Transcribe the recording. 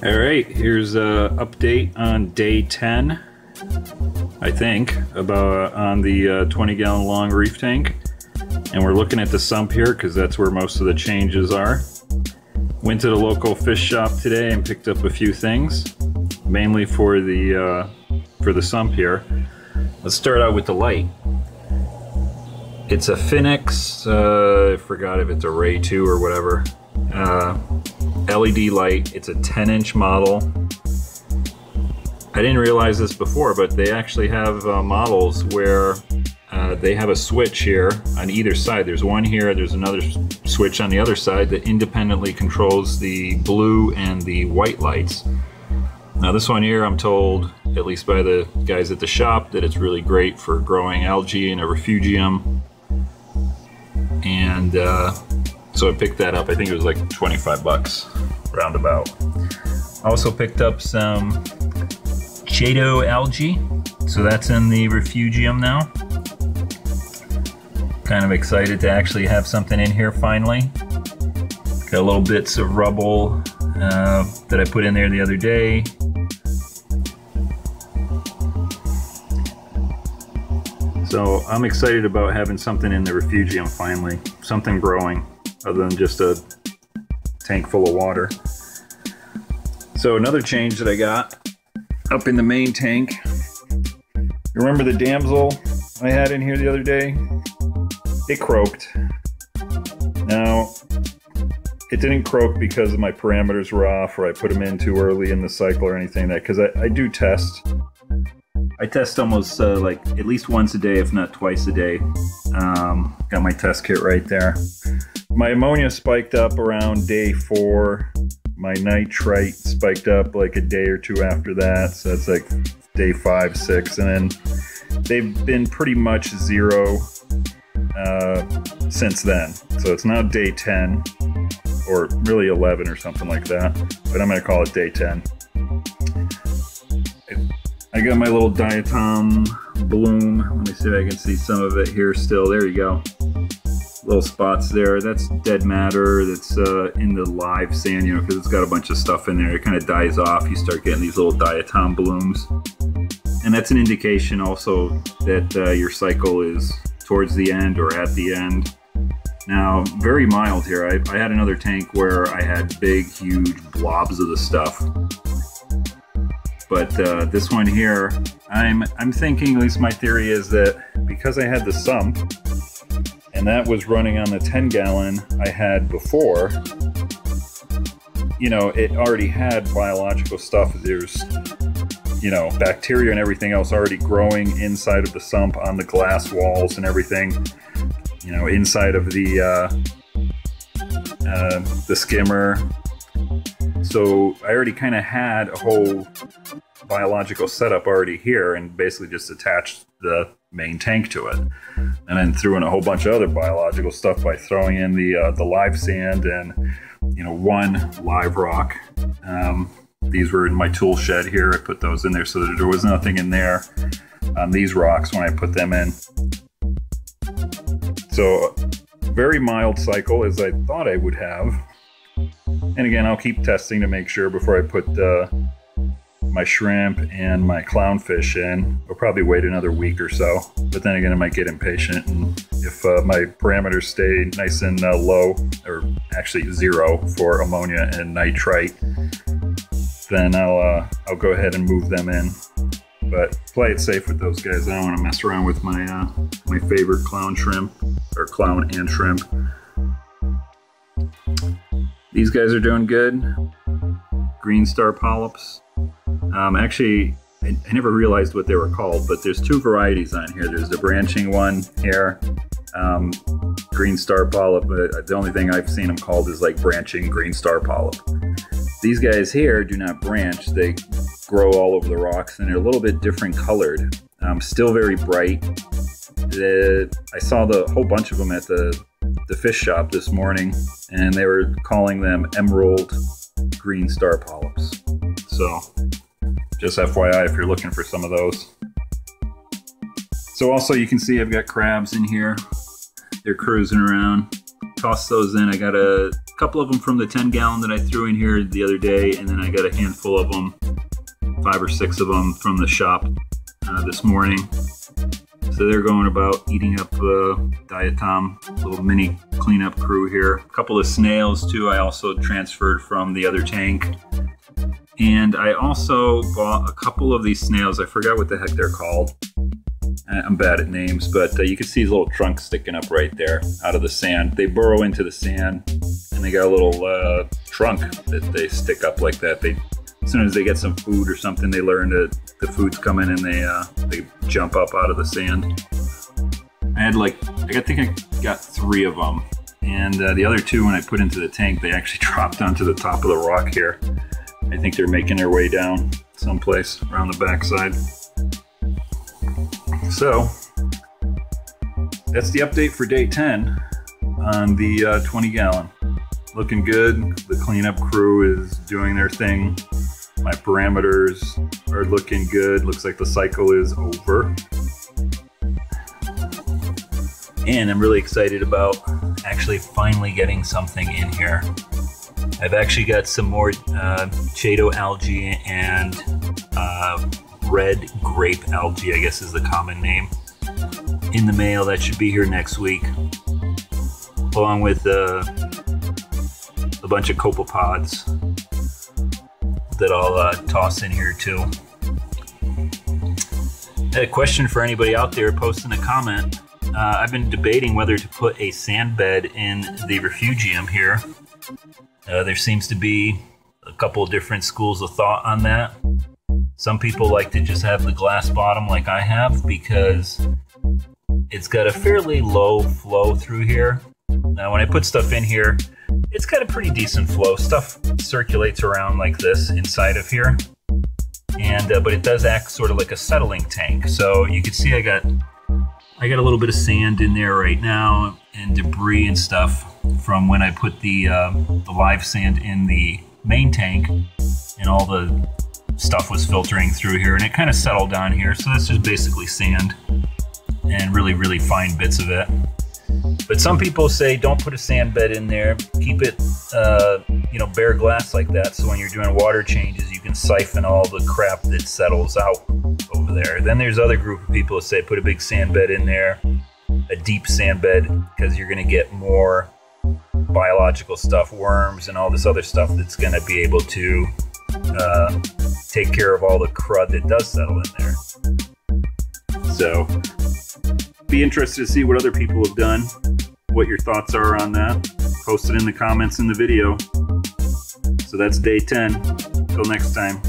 All right, here's a update on day 10, I think, about on the 20-gallon long reef tank. And we're looking at the sump here because that's where most of the changes are. Went to the local fish shop today and picked up a few things, mainly for the sump here. Let's start out with the light. It's a Finnex, I forgot if it's a Ray 2 or whatever, LED light. It's a 10-inch model. I didn't realize this before, but they actually have models where they have a switch here on either side. There's one here, there's another switch on the other side that independently controls the blue and the white lights. Now this one here, I'm told, at least by the guys at the shop, that it's really great for growing algae in a refugium. And so I picked that up. I think it was like 25 bucks, roundabout. I also picked up some chaeto algae. So that's in the refugium now. Kind of excited to actually have something in here finally. Got little bits of rubble that I put in there the other day. So I'm excited about having something in the refugium finally, something growing other than just a tank full of water. So another change that I got up in the main tank. Remember the damsel I had in here the other day? It croaked. Now, it didn't croak because my parameters were off or I put them in too early in the cycle or anything like that, because I do test. I test almost like at least once a day, if not twice a day. Got my test kit right there. My ammonia spiked up around day 4. My nitrite spiked up like a day or two after that. So that's like day 5, 6. And then they've been pretty much zero since then. So it's now day 10 or really 11 or something like that. But I'm going to call it day 10. I got my little diatom bloom. Let me see if I can see some of it here still. There you go. Little spots there. That's dead matter that's in the live sand, you know, because it's got a bunch of stuff in there. It kind of dies off. You start getting these little diatom blooms. And that's an indication also that your cycle is towards the end or at the end. Now, very mild here. I had another tank where I had big, huge blobs of the stuff. But this one here, I'm thinking, at least my theory is that because I had the sump, and that was running on the 10-gallon I had before, you know, it already had biological stuff. There's, you know, bacteria and everything else already growing inside of the sump on the glass walls and everything, you know, inside of the skimmer. So I already kind of had a whole biological setup already here and basically just attached the main tank to it. And then threw in a whole bunch of other biological stuff by throwing in the live sand and, you know, one live rock. These were in my tool shed here. I put those in there so that there was nothing in there on these rocks when I put them in. So very mild cycle as I thought I would have. And again, I'll keep testing to make sure before I put my shrimp and my clownfish in. I'll probably wait another week or so. But then again, I might get impatient. And if my parameters stay nice and low, or actually 0 for ammonia and nitrite, then I'll go ahead and move them in. But play it safe with those guys. I don't want to mess around with my my favorite clown shrimp, or clown and shrimp. These guys are doing good. Green star polyps. Actually, I never realized what they were called, but there's 2 varieties on here. There's the branching one here, green star polyp. The only thing I've seen them called is like branching green star polyp. These guys here do not branch. They grow all over the rocks and they're a little bit different colored. Still very bright. I saw the whole bunch of them at the fish shop this morning, and they were calling them emerald green star polyps. So just FYI if you're looking for some of those. So also you can see I've got crabs in here. They're cruising around. toss those in. I got a couple of them from the 10-gallon that I threw in here the other day, and then I got a handful of them, 5 or 6 of them from the shop this morning. So they're going about eating up Diatom, little mini cleanup crew here. A couple of snails too I also transferred from the other tank. And I also bought a couple of these snails. I forgot what the heck they're called. I'm bad at names, but you can see these little trunks sticking up right there out of the sand. They burrow into the sand, and they got a little trunk that they stick up like that. As soon as they get some food or something, they learn that the food's coming, and they jump up out of the sand. I think I got 3 of them, and the other 2 when I put into the tank, they actually dropped onto the top of the rock here. I think they're making their way down someplace around the backside. So that's the update for day 10 on the 20-gallon. Looking good. The cleanup crew is doing their thing. My parameters are looking good. Looks like the cycle is over. And I'm really excited about actually finally getting something in here. I've actually got some more chaeto algae and red grape algae, I guess is the common name, in the mail. That should be here next week, along with a bunch of copepods that I'll toss in here too. A question for anybody out there, post in a comment. I've been debating whether to put a sand bed in the refugium here. There seems to be a couple of different schools of thought on that. Some people like to just have the glass bottom like I have because it's got a fairly low flow through here. Now when I put stuff in here, it's got a pretty decent flow. Stuff circulates around like this inside of here. And but it does act sort of like a settling tank. So you can see I got a little bit of sand in there right now and debris and stuff from when I put the live sand in the main tank, and all the stuff was filtering through here, and it kind of settled down here. So that's just basically sand and really, really fine bits of it. But some people say don't put a sand bed in there. Keep it, you know, bare glass like that. So when you're doing water changes, you can siphon all the crap that settles out over there. Then there's other group of people who say put a big sand bed in there, a deep sand bed, because you're going to get more biological stuff, worms and all this other stuff that's going to be able to take care of all the crud that does settle in there. So be interested to see what other people have done, what your thoughts are on that. Post it in the comments in the video. So that's day 10. Till next time.